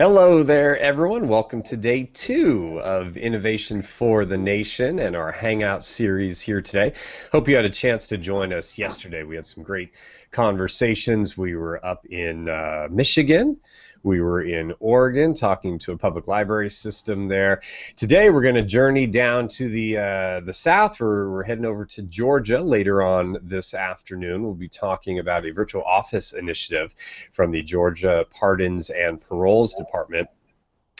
Hello there, everyone. Welcome to day two of Innovation for the Nation and our Hangout series here today. Hope you had a chance to join us yesterday. We had some great conversations. We were up in Michigan. We were in Oregon talking to a public library system there. Today we're going to journey down to the south. We're heading over to Georgia later on this afternoon. We'll be talking about a virtual office initiative from the Georgia Pardons and Paroles Department.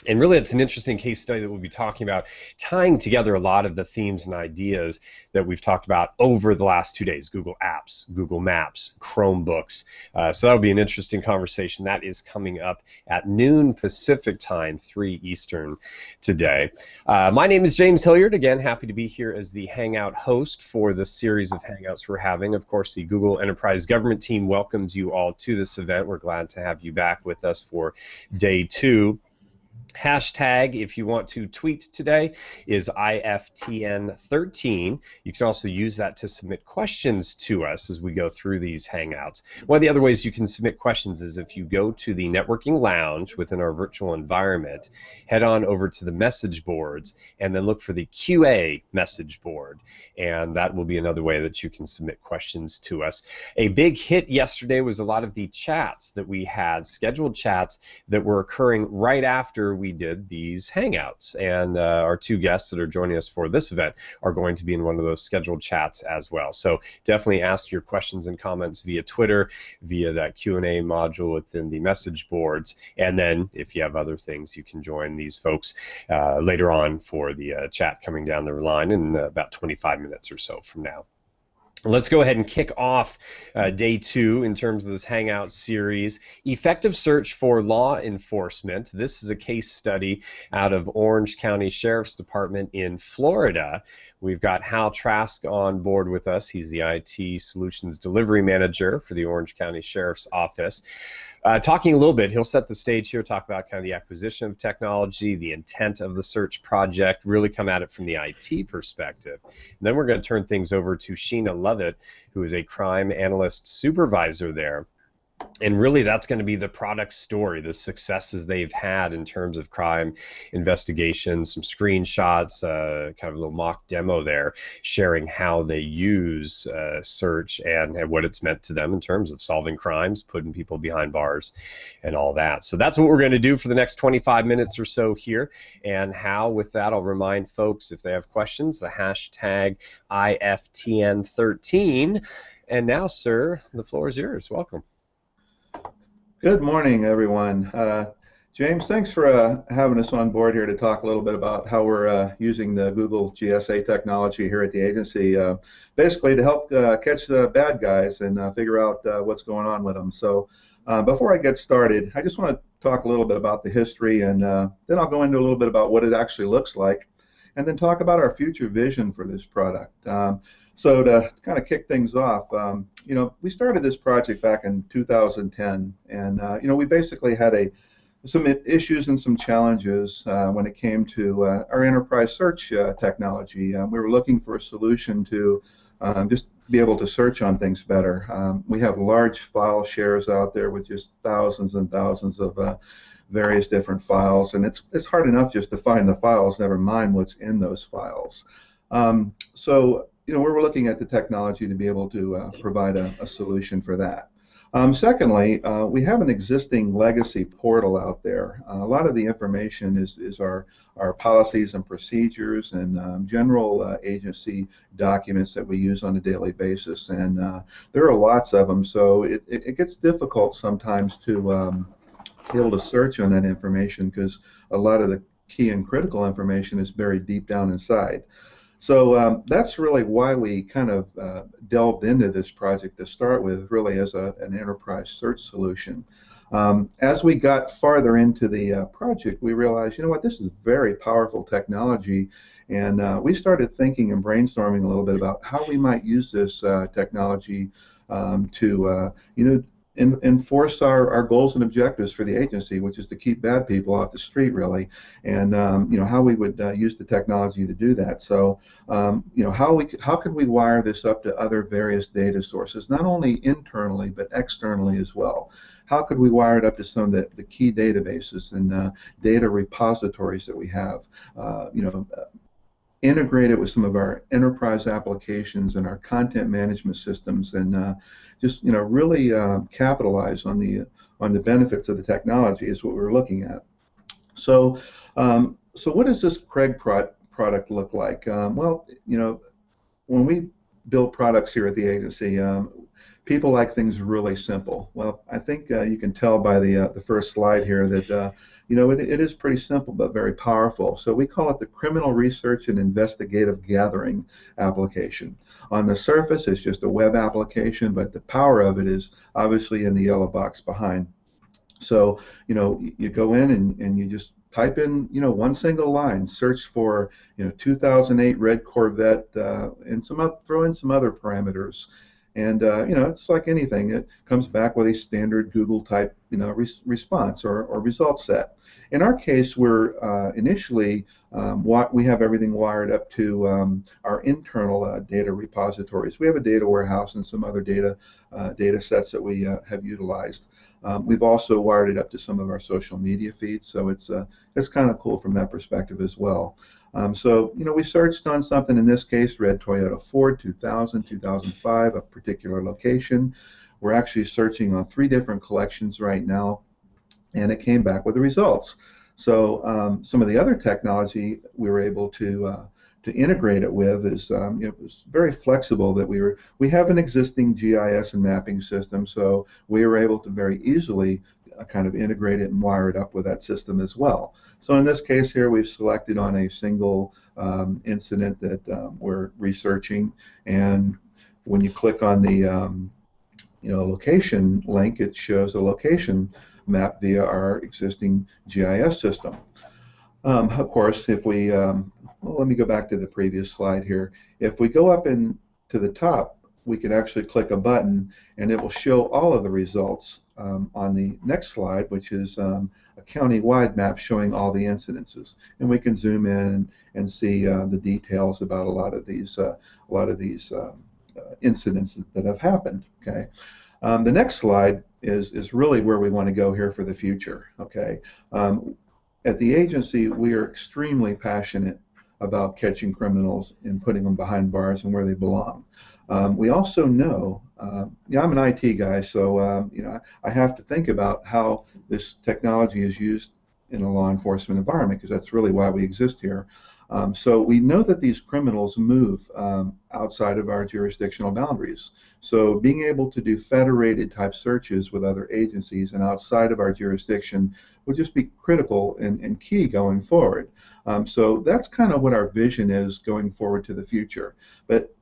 And really, it's an interesting case study that we'll be talking about, tying together a lot of the themes and ideas that we've talked about over the last 2 days: Google Apps, Google Maps, Chromebooks. So that'll be an interesting conversation. That is coming up at noon Pacific time, 3 Eastern today. My name is James Hilliard. Again, happy to be here as the Hangout host for this series of Hangouts we're having. Of course, the Google Enterprise Government team welcomes you all to this event. We're glad to have you back with us for day two. Hashtag, if you want to tweet today, is IFTN13. You can also use that to submit questions to us as we go through these Hangouts. One of the other ways you can submit questions is if you go to the networking lounge within our virtual environment, head on over to the message boards, and then look for the QA message board. And that will be another way that you can submit questions to us. A big hit yesterday was a lot of the chats that we had, scheduled chats that were occurring right after we did these Hangouts, and our two guests that are joining us for this event are going to be in one of those scheduled chats as well. So definitely ask your questions and comments via Twitter, via that Q&A module within the message boards, and then if you have other things, you can join these folks later on for the chat coming down the line in about 25 minutes or so from now. Let's go ahead and kick off day two in terms of this Hangout series. Effective search for law enforcement. This is a case study out of Orange County Sheriff's Department in Florida. We've got Hal Trask on board with us. He's the IT Solutions Delivery Manager for the Orange County Sheriff's Office. Talking a little bit, he'll set the stage here, talk about kind of the acquisition of technology, the intent of the search project, really come at it from the IT perspective. And then we're going to turn things over to Sheena Lovett, who is a crime analyst supervisor there. And really, that's going to be the product story, the successes they've had in terms of crime investigations, some screenshots, kind of a little mock demo there, sharing how they use search and what it's meant to them in terms of solving crimes, putting people behind bars, and all that. So that's what we're going to do for the next 25 minutes or so here. And how, with that, I'll remind folks, if they have questions, the hashtag IFTN13. And now, sir, the floor is yours. Welcome. Good morning, everyone. James, thanks for having us on board here to talk a little bit about how we're using the Google GSA technology here at the agency, basically to help catch the bad guys and figure out what's going on with them. So before I get started, I just want to talk a little bit about the history, and then I'll go into a little bit about what it actually looks like, and then talk about our future vision for this product. So to kind of kick things off, we started this project back in 2010, and we basically had some issues and some challenges when it came to our enterprise search technology. We were looking for a solution to just be able to search on things better. We have large file shares out there with just thousands and thousands of various different files, and it's hard enough just to find the files, never mind what's in those files. So we're looking at the technology to be able to provide a solution for that. Secondly, we have an existing legacy portal out there. A lot of the information is our policies and procedures and general agency documents that we use on a daily basis, and there are lots of them, so it gets difficult sometimes to be able to search on that information because a lot of the key and critical information is buried deep down inside. So that's really why we kind of delved into this project to start with, really as an enterprise search solution. As we got farther into the project, we realized, this is very powerful technology, and we started thinking and brainstorming a little bit about how we might use this technology to, enforce our goals and objectives for the agency, which is to keep bad people off the street, really, and how we would use the technology to do that. So how can we wire this up to other various data sources, not only internally but externally as well? how could we wire it up to some of the key databases and data repositories that we have, you know, integrate it with some of our enterprise applications and our content management systems, and just, you know, really capitalize on the benefits of the technology is what we're looking at. So, so what does this Craig product look like? Well, you know, when we build products here at the agency, people like things really simple. Well, I think you can tell by the first slide here that you know, it is pretty simple but very powerful. So we call it the Criminal Research and Investigative Gathering application. On the surface, it's just a web application, but the power of it is obviously in the yellow box behind. So, you know, you go in and you just type in, you know, one single line, search for, you know, 2008 red Corvette, and throw in some other parameters. And, you know, it's like anything. It comes back with a standard Google type, you know, response or result set. In our case, we're initially, we have everything wired up to our internal data repositories. We have a data warehouse and some other data sets that we have utilized. We've also wired it up to some of our social media feeds, so it's kind of cool from that perspective as well. So, you know, we searched on something, in this case, red Toyota Ford 2000, 2005, a particular location. We're actually searching on 3 different collections right now, and it came back with the results. So some of the other technology we were able to integrate it with is, it was very flexible. That we have an existing GIS and mapping system, so we were able to very easily kind of integrate it and wire it up with that system as well. So in this case here, we've selected on a single incident that we're researching, and when you click on the you know, location link, it shows a location map via our existing GIS system. Of course, if we, well, let me go back to the previous slide here. If we go up to the top, we can actually click a button and it will show all of the results on the next slide, which is a county-wide map showing all the incidences. And we can zoom in and see the details about a lot of these incidents that have happened. Okay. The next slide is really where we want to go here for the future. Okay. At the agency, we are extremely passionate about catching criminals and putting them behind bars and where they belong. We also know, yeah, I'm an IT guy, so you know, I have to think about how this technology is used in a law enforcement environment, because that's really why we exist here. So we know that these criminals move outside of our jurisdictional boundaries. So being able to do federated type searches with other agencies and outside of our jurisdiction will just be critical and key going forward. So that's kind of what our vision is going forward to the future. But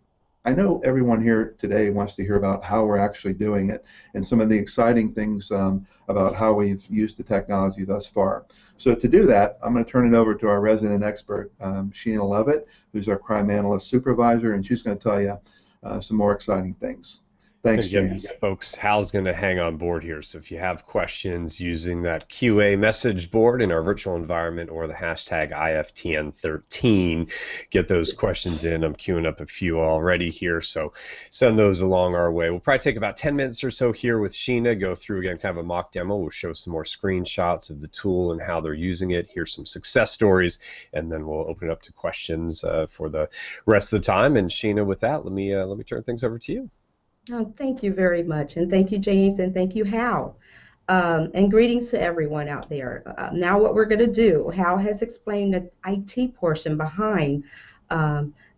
I know everyone here today wants to hear about how we're actually doing it and some of the exciting things about how we've used the technology thus far. So to do that, I'm going to turn it over to our resident expert, Sheena Levitt, who's our crime analyst supervisor, and she's going to tell you some more exciting things. Thanks, Again, James. folks, Hal's going to hang on board here. So if you have questions using that QA message board in our virtual environment or the hashtag IFTN13, get those questions in. I'm queuing up a few already here, so send those along our way. We'll probably take about 10 minutes or so here with Sheena, go through again kind of a mock demo. We'll show some more screenshots of the tool and how they're using it, hear some success stories, and then we'll open it up to questions for the rest of the time. And Sheena, with that, let me turn things over to you. Oh, thank you very much, and thank you, James, and thank you, Hal. And greetings to everyone out there. Now what we're going to do, Hal has explained the IT portion behind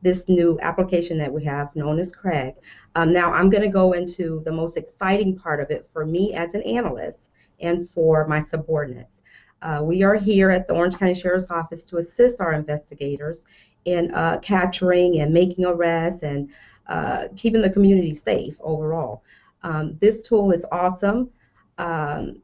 this new application that we have known as Craig. Now I'm going to go into the most exciting part of it for me as an analyst and for my subordinates. We are here at the Orange County Sheriff's Office to assist our investigators in capturing and making arrests and keeping the community safe overall. This tool is awesome. The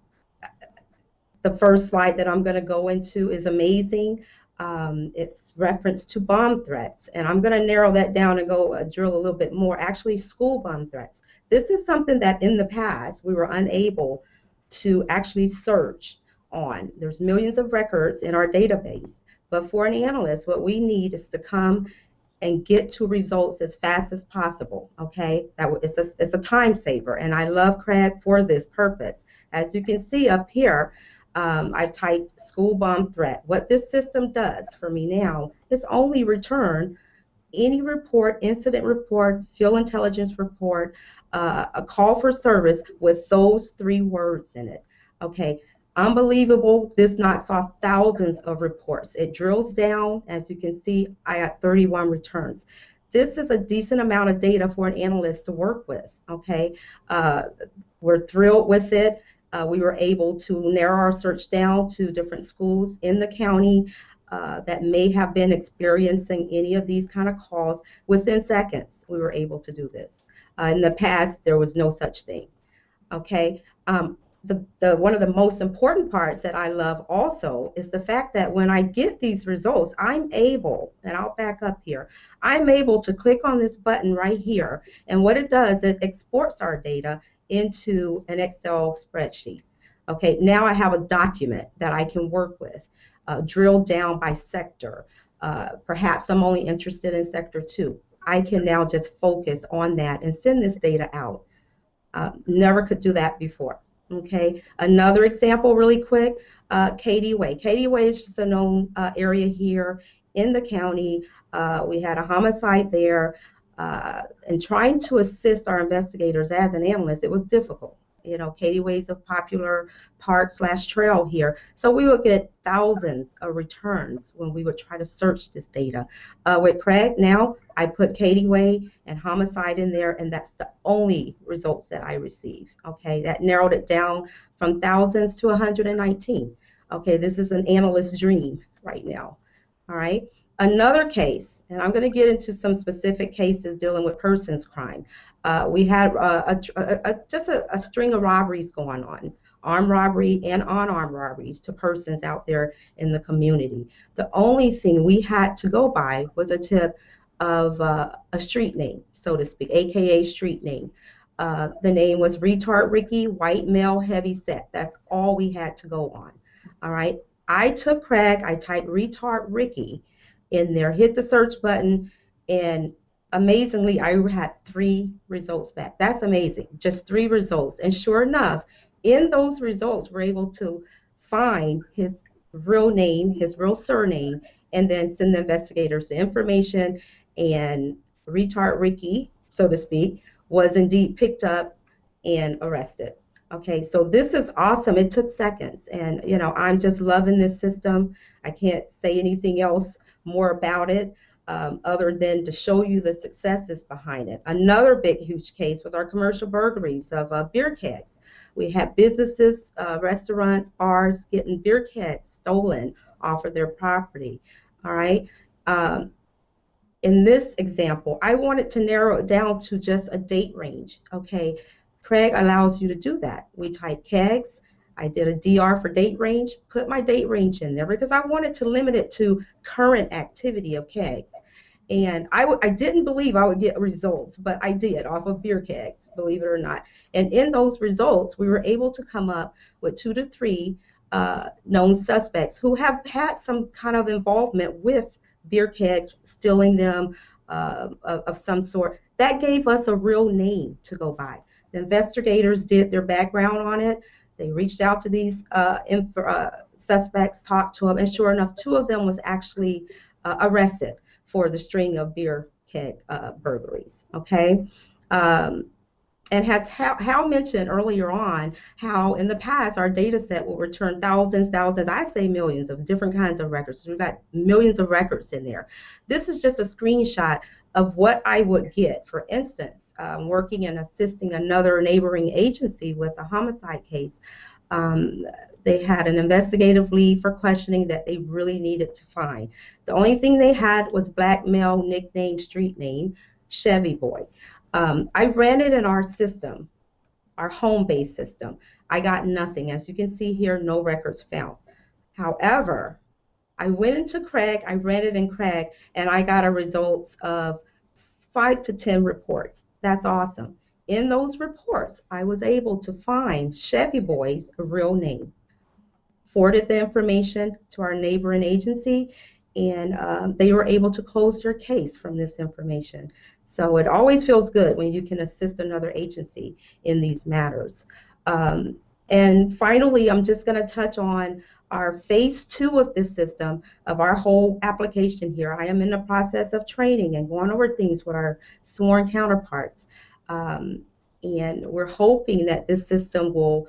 first slide that I'm going to go into is amazing. It's reference to bomb threats, and I'm going to narrow that down and go drill a little bit more. Actually, school bomb threats. This is something that in the past we were unable to actually search on. There's millions of records in our database, but for an analyst, what we need is to come and get to results as fast as possible. Okay, it's a time saver, and I love Craig for this purpose. As you can see up here, I've typed school bomb threat. What this system does for me now is only return any report, incident report, field intelligence report, a call for service with those 3 words in it. Okay, unbelievable. This knocks off thousands of reports. It drills down. As you can see, I got 31 returns. This is a decent amount of data for an analyst to work with. Okay, we're thrilled with it. We were able to narrow our search down to different schools in the county that may have been experiencing any of these kind of calls. Within seconds, we were able to do this. In the past, there was no such thing. Okay. One of the most important parts that I love also is the fact that when I get these results, I'm able, and I'll back up here, I'm able to click on this button right here, and what it does, it exports our data into an Excel spreadsheet. Okay, now I have a document that I can work with, drill down by sector. Perhaps I'm only interested in sector 2. I can now just focus on that and send this data out. Never could do that before. Okay, another example really quick, Katy Way. Katy Way is just a known area here in the county. We had a homicide there, and trying to assist our investigators as an analyst, it was difficult. You know, Katy Way is a popular park/trail here, so we would get thousands of returns when we would try to search this data. With Craig now, I put Katy Way and homicide in there, and that's the only results that I receive. Okay, that narrowed it down from thousands to 119. Okay, this is an analyst's dream right now. All right, another case, and I'm going to get into some specific cases dealing with persons crime. We had just a string of robberies going on, armed robbery and unarmed robberies to persons out there in the community. The only thing we had to go by was a tip of a street name, so to speak, aka street name. The name was Retard Ricky, white male, heavy set. That's all we had to go on. All right. I took Craig, I typed Retard Ricky in there, hit the search button, and amazingly, I had 3 results back. That's amazing, just 3 results. And sure enough, in those results, we're able to find his real name, his real surname, and then send the investigators the information. And Retard Ricky, so to speak, was indeed picked up and arrested. Okay, so this is awesome. It took seconds, and you know, I'm just loving this system. I can't say anything else more about it. Other than to show you the successes behind it. Another big, huge case was our commercial burglaries of beer kegs. We had businesses, restaurants, bars getting beer kegs stolen off of their property. All right. In this example, I wanted to narrow it down to just a date range. Okay. Craig allows you to do that. We type kegs. I did a DR for date range, put my date range in there because I wanted to limit it to current activity of kegs. And I didn't believe I would get results, but I did off of beer kegs, believe it or not. And in those results, we were able to come up with 2 to 3 known suspects who have had some kind of involvement with beer kegs, stealing them of some sort. That gave us a real name to go by. The investigators did their background on it. They reached out to these suspects, talked to them, and sure enough, 2 of them was actually arrested for the string of beer keg burglaries. Okay, and has Hal mentioned earlier on how in the past our data set will return thousands, I say millions of different kinds of records. So we've got millions of records in there. This is just a screenshot of what I would get. For instance, working and assisting another neighboring agency with a homicide case. They had an investigative lead for questioning that they really needed to find. The only thing they had was black male, nickname, street name, Chevy Boy. I ran it in our system, our home-based system. I got nothing. As you can see here, no records found. However, I went into Craig, I ran it in Craig, and I got a results of 5 to 10 reports. That's awesome. In those reports, I was able to find Chevy Boy's real name, forwarded the information to our neighboring agency, and they were able to close their case from this information. So it always feels good when you can assist another agency in these matters. And finally, I'm just going to touch on our phase two of this system, of our whole application here. I am in the process of training and going over things with our sworn counterparts. Um, and we're hoping that this system will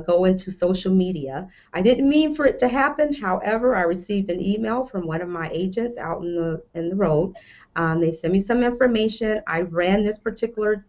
go into social media. I didn't mean for it to happen. However, I received an email from one of my agents out in the road. They sent me some information. I ran this particular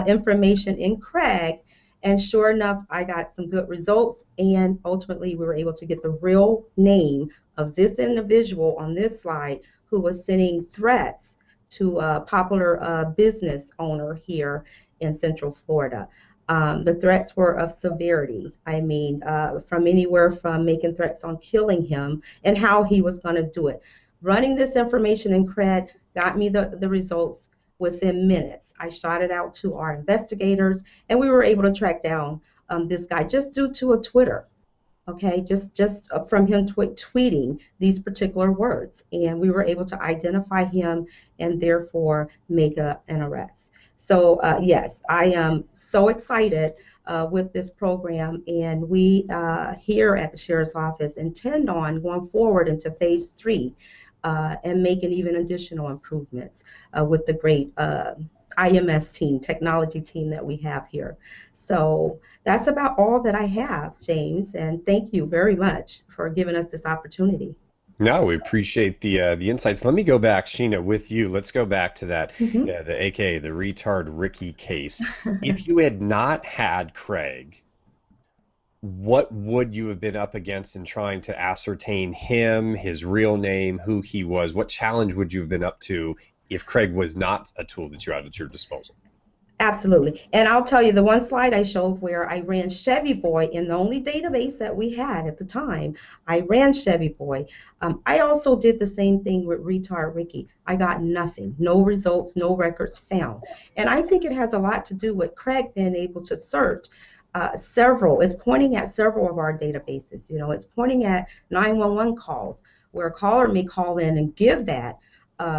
information in Craig, and sure enough, I got some good results, and ultimately we were able to get the real name of this individual on this slide who was sending threats to a popular business owner here in Central Florida. The threats were of severity. I mean, from anywhere from making threats on killing him and how he was going to do it. Running this information in CRED got me the results within minutes. I shot it out to our investigators, and we were able to track down this guy just due to a Twitter. Okay, just from him tweeting these particular words, and we were able to identify him and therefore make an arrest. So yes, I am so excited with this program, and we here at the Sheriff's Office intend on going forward into phase three and making even additional improvements with the great IMS team, technology team that we have here. So that's about all that I have, James, and thank you very much for giving us this opportunity. No, we appreciate the insights. Let me go back, Sheena, with you. Let's go back to that, Mhm. yeah, the AKA, the retard Ricky case. If you had not had Craig, what would you have been up against in trying to ascertain him, his real name, who he was? What challenge would you have been up to if Craig was not a tool that you had at your disposal? Absolutely. And I'll tell you, the one slide I showed where I ran Chevy Boy in the only database that we had at the time, I ran Chevy Boy. I also did the same thing with Retard Ricky. I got nothing, no results, no records found. And I think it has a lot to do with Craig being able to search it's pointing at several of our databases. You know, it's pointing at 911 calls where a caller may call in and give that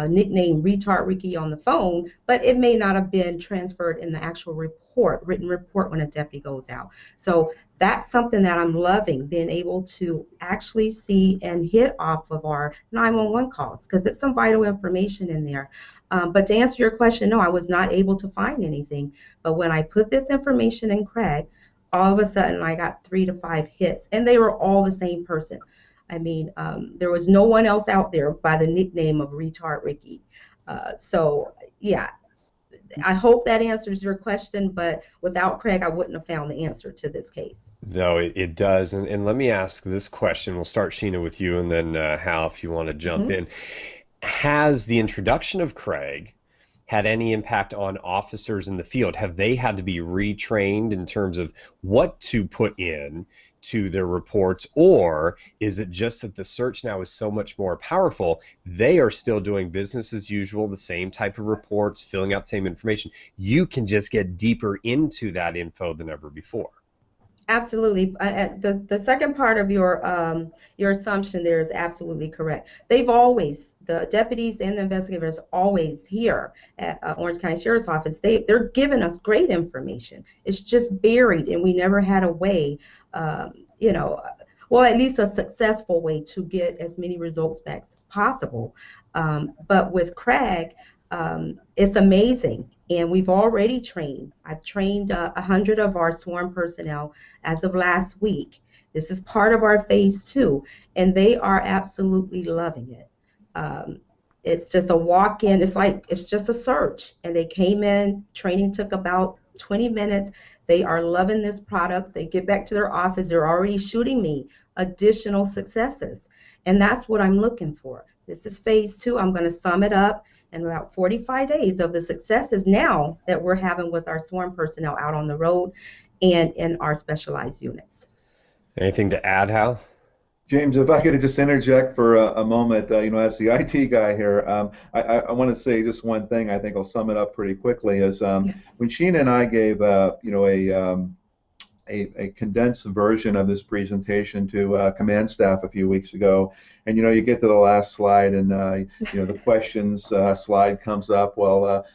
nickname Retard Ricky on the phone, but it may not have been transferred in the actual report, written report when a deputy goes out. So that's something that I'm loving, being able to actually see and hit off of our 911 calls because it's some vital information in there. But to answer your question, no, I was not able to find anything. But when I put this information in Craig, all of a sudden I got 3 to 5 hits, and they were all the same person. I mean, there was no one else out there by the nickname of Retard Ricky. So, yeah, I hope that answers your question, but without Craig, I wouldn't have found the answer to this case. No, it does. And let me ask this question. We'll start, Sheena, with you, and then Hal, if you want to jump Mhm. in. Has the introduction of Craig had any impact on officers in the field? Have they had to be retrained in terms of what to put in to their reports, or is it just that the search now is so much more powerful, they are still doing business as usual, the same type of reports, filling out the same information? You can just get deeper into that info than ever before. Absolutely. The second part of your assumption there is absolutely correct. The deputies and the investigators always here at Orange County Sheriff's Office, they're giving us great information. It's just buried, and we never had a way, you know, well, at least a successful way to get as many results back as possible. But with Craig, it's amazing, and we've already trained. I've trained 100 of our sworn personnel as of last week. This is part of our phase two, and they are absolutely loving it. Um, it's just a walk-in. It's just a search, and they came in. Training took about 20 minutes. They are loving this product. They get back to their office. They're already shooting me additional successes, and that's what I'm looking for. This is phase two. I'm going to sum it up in about 45 days of the successes now that we're having with our sworn personnel out on the road and in our specialized units. Anything to add, Hal? James, if I could just interject for a moment, as the IT guy here, I want to say just one thing. I think I'll sum it up pretty quickly. Is Yeah. when Sheena and I gave, a condensed version of this presentation to command staff a few weeks ago, and you get to the last slide, and the questions slide comes up. Well,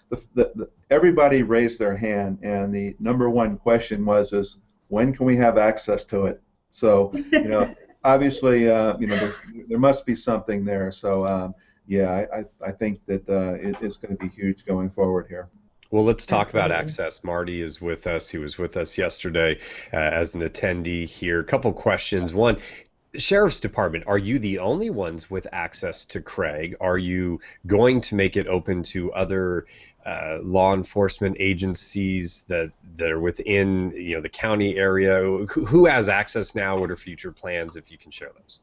everybody raised their hand, and the number one question was, when can we have access to it? So, obviously, there must be something there. So, yeah, I think that it's going to be huge going forward here. Well, let's talk about Absolutely. access. Marty is with us. He was with us yesterday as an attendee here. A couple questions. One, Sheriff's Department, are you the only ones with access to Craig? Are you going to make it open to other law enforcement agencies that are within the county area? Who has access now? What are future plans, if you can share those?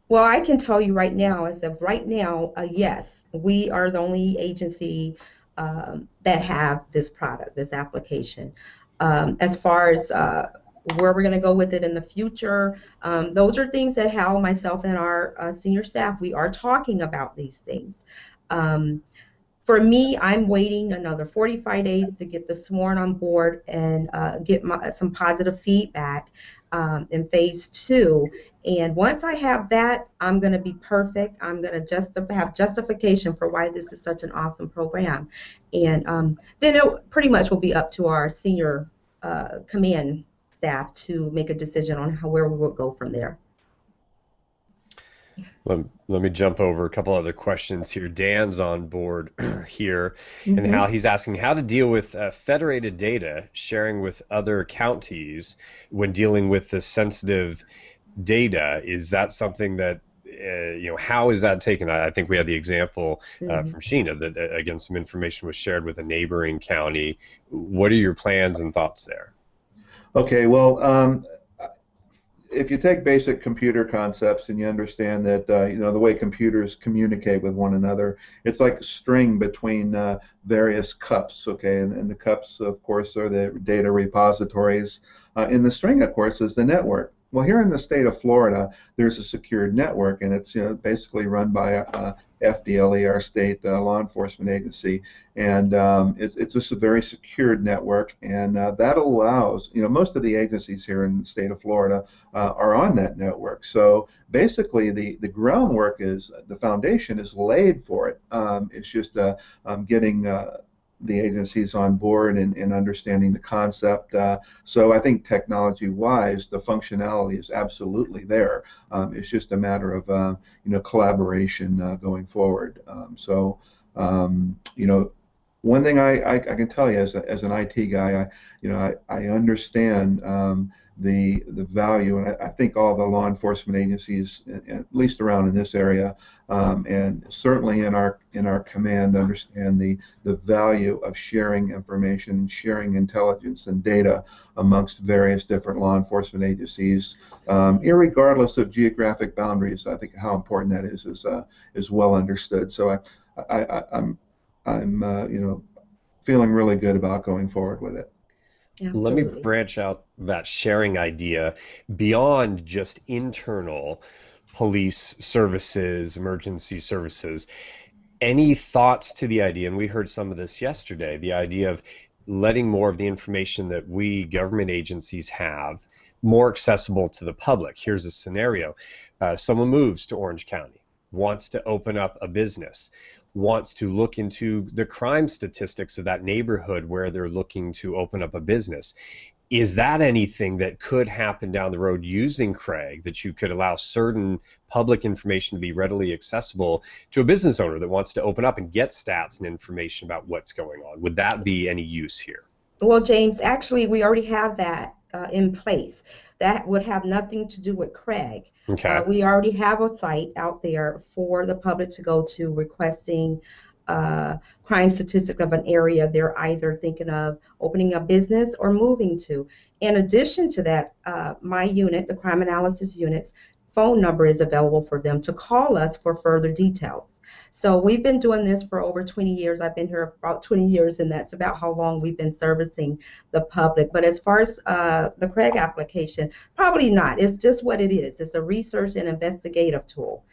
Well, I can tell you right now, as of right now, yes, we are the only agency that have this product, this application. As far as where we're going to go with it in the future, those are things that Hal, myself, and our senior staff, we are talking about these things. Um, for me, I'm waiting another 45 days to get the sworn on board and get some positive feedback in phase two. And once I have that, I'm going to be perfect. I'm going to have justification for why this is such an awesome program. And then it pretty much will be up to our senior command staff to make a decision on where we will go from there. Let me jump over a couple other questions here. Dan's on board here, and how Mm-hmm. he's asking how to deal with federated data sharing with other counties when dealing with the sensitive data. Is that something that how is that taken? I think we had the example Mm-hmm. from Sheena that again some information was shared with a neighboring county. What are your plans and thoughts there? Okay, well, if you take basic computer concepts and you understand that the way computers communicate with one another, it's like a string between various cups. Okay, and the cups, of course, are the data repositories. And the string, of course, is the network. Well, here in the state of Florida, there's a secured network, and it's basically run by FDLE, our state law enforcement agency, and it's just a very secured network, and that allows most of the agencies here in the state of Florida are on that network. So basically, the groundwork is the foundation is laid for it. It's just getting the agencies on board and understanding the concept. So I think technology-wise, the functionality is absolutely there. It's just a matter of collaboration going forward. One thing I can tell you as an IT guy, I understand the value, and I think all the law enforcement agencies, at least around in this area, and certainly in our command, understand the value of sharing information, sharing intelligence and data amongst various different law enforcement agencies, irregardless of geographic boundaries. I think how important that is well understood. So I'm feeling really good about going forward with it. Let me Absolutely. branch out that sharing idea beyond just internal police services, emergency services. Any thoughts to the idea, and we heard some of this yesterday, the idea of letting more of the information that we government agencies have more accessible to the public? Here's a scenario. Someone moves to Orange County, wants to open up a business, wants to look into the crime statistics of that neighborhood where they're looking to open up a business. Is that anything that could happen down the road using Craig, that you could allow certain public information to be readily accessible to a business owner that wants to open up and get stats and information about what's going on? Would that be any use here? Well, James, actually, we already have that in place. That would have nothing to do with Craig. Okay. We already have a site out there for the public to go to requesting crime statistics of an area they're either thinking of opening a business or moving to. In addition to that, my unit, the crime analysis unit's phone number is available for them to call us for further details. So we've been doing this for over 20 years. I've been here about 20 years, and that's about how long we've been servicing the public. But as far as the Craig application, probably not. It's just what it is. It's a research and investigative tool.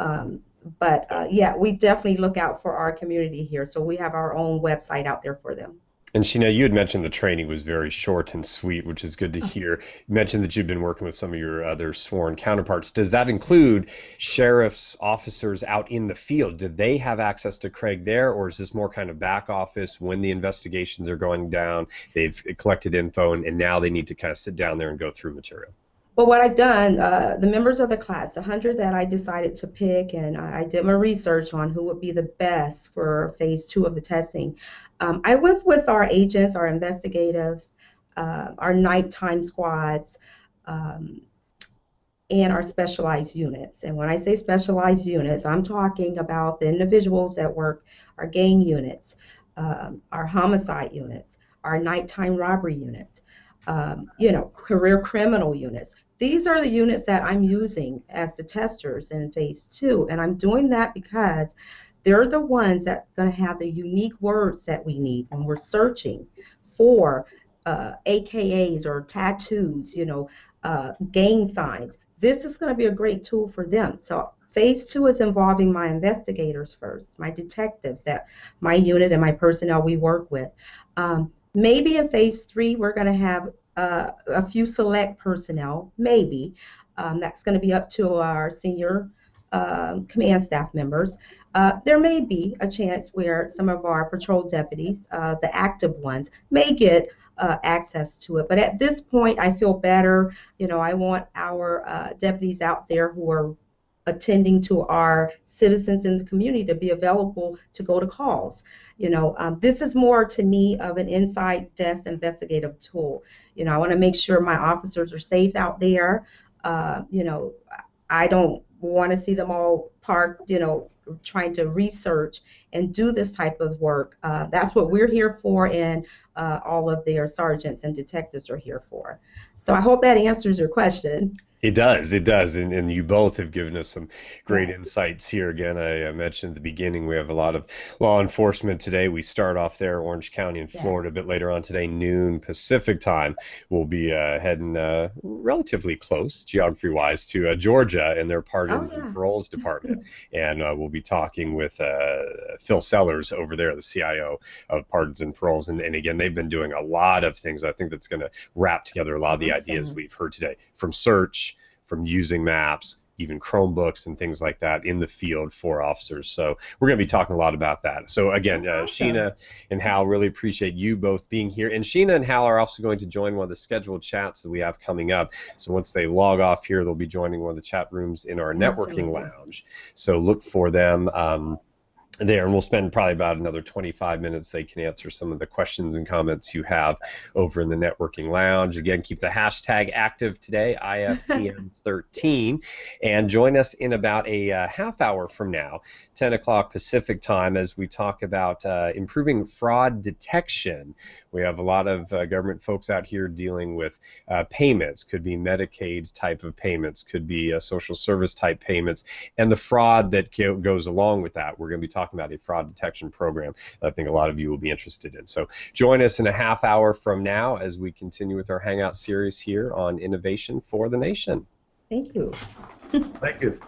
Um, but yeah, we definitely look out for our community here. So we have our own website out there for them. And Sheena, you had mentioned the training was very short and sweet, which is good to hear. You mentioned that you've been working with some of your other sworn counterparts. Does that include sheriff's officers out in the field? Did they have access to Craig there, or is this more kind of back office when the investigations are going down? They've collected info, and now they need to kind of sit down there and go through material. Well, what I've done, the members of the class, the 100 that I decided to pick, and I did my research on who would be the best for phase 2 of the testing. I went with our agents, our investigators, our nighttime squads, um, and our specialized units. And when I say specialized units, I'm talking about the individuals that work our gang units, our homicide units, our nighttime robbery units, career criminal units. These are the units that I'm using as the testers in phase 2. And I'm doing that because they're the ones that's going to have the unique words that we need when we're searching for AKAs or tattoos, gang signs. This is going to be a great tool for them. So phase 2 is involving my investigators first, my detectives, that my unit and my personnel we work with. Maybe in phase 3 we're going to have a few select personnel, maybe. That's going to be up to our senior command staff members. There may be a chance where some of our patrol deputies, the active ones, may get access to it. But at this point, I feel better. I want our deputies out there who are attending to our citizens in the community to be available to go to calls. This is more to me of an inside desk investigative tool. I want to make sure my officers are safe out there. I don't want to see them all parked, trying to research and do this type of work. That's what we're here for, and all of their sergeants and detectives are here for. So I hope that answers your question. It does, and you both have given us some great Yeah. insights here. Again, I mentioned at the beginning we have a lot of law enforcement today. We start off there, Orange County in Yes. Florida, a bit later on today, noon Pacific time. We'll be heading relatively close, geography-wise, to Georgia and their Oh, Pardons and yeah. Paroles Department. And we'll be talking with Phil Sellers over there, the CIO of Pardons and Paroles. And again, they've been doing a lot of things. I think that's going to wrap together a lot of the ideas Awesome. we've heard today, from search, from using maps, even Chromebooks and things like that in the field for officers. So we're going to be talking a lot about that. So again, That's awesome. Sheena and Hal, really appreciate you both being here. And Sheena and Hal are also going to join one of the scheduled chats that we have coming up. So once they log off here, they'll be joining one of the chat rooms in our networking Absolutely. lounge. So look for them. There, and we'll spend probably about another 25 minutes. They can answer some of the questions and comments you have over in the networking lounge. Again, keep the hashtag active today, IFTM13, and join us in about a half hour from now, 10 o'clock Pacific time, as we talk about improving fraud detection. We have a lot of government folks out here dealing with payments, could be Medicaid type of payments, could be social service type payments, and the fraud that goes along with that. We're going to be talking about a fraud detection program that I think a lot of you will be interested in. So join us in a half hour from now as we continue with our Hangout series here on Innovation for the Nation. Thank you. Thank you.